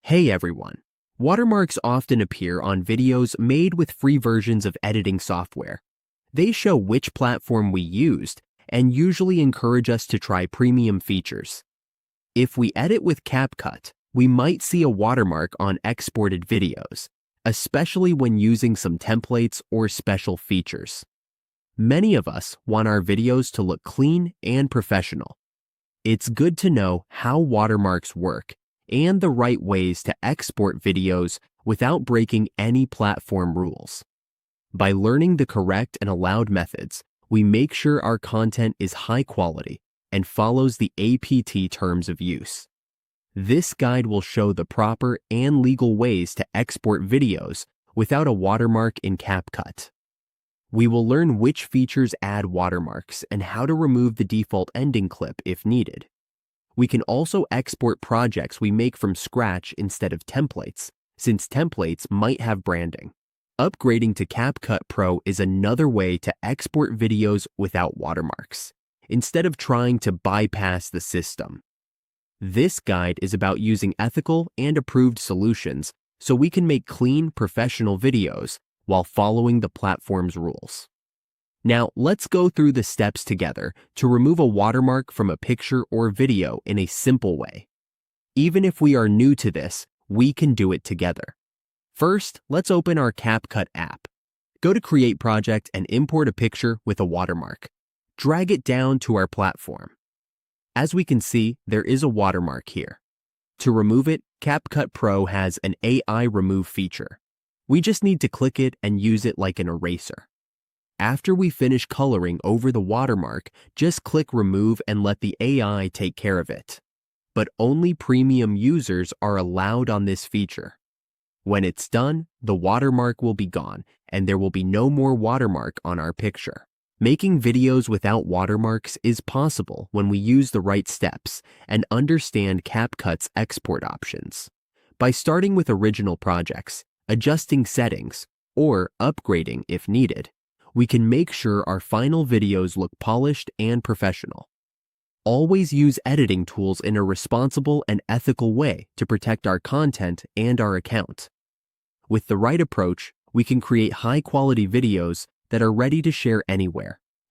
Hey everyone! Watermarks often appear on videos made with free versions of editing software. They show which platform we used and usually encourage us to try premium features. If we edit with Capcut, we might see a watermark on exported videos, especially when using some templates or special features. Many of us want our videos to look clean and professional. It's good to know how watermarks work and the right ways to export videos without breaking any platform rules. By learning the correct and allowed methods, we make sure our content is high quality and follows the APT terms of use. This guide will show the proper and legal ways to export videos without a watermark in Capcut. We will learn which features add watermarks and how to remove the default ending clip if needed. We can also export projects we make from scratch instead of templates, since templates might have branding. Upgrading to Capcut Pro is another way to export videos without watermarks, instead of trying to bypass the system. This guide is about using ethical and approved solutions so we can make clean, professional videos while following the platform's rules. Now, let's go through the steps together to remove a watermark from a picture or video in a simple way. Even if we are new to this, we can do it together. First, let's open our Capcut app. Go to Create Project and import a picture with a watermark. Drag it down to our platform. As we can see, there is a watermark here. To remove it, Capcut Pro has an AI remove feature. We just need to click it and use it like an eraser. After we finish coloring over the watermark, just click Remove and let the AI take care of it. But only premium users are allowed on this feature. When it's done, the watermark will be gone and there will be no more watermark on our picture. Making videos without watermarks is possible when we use the right steps and understand Capcut's export options. By starting with original projects, adjusting settings, or upgrading if needed, we can make sure our final videos look polished and professional. Always use editing tools in a responsible and ethical way to protect our content and our account. With the right approach, we can create high-quality videos that are ready to share anywhere.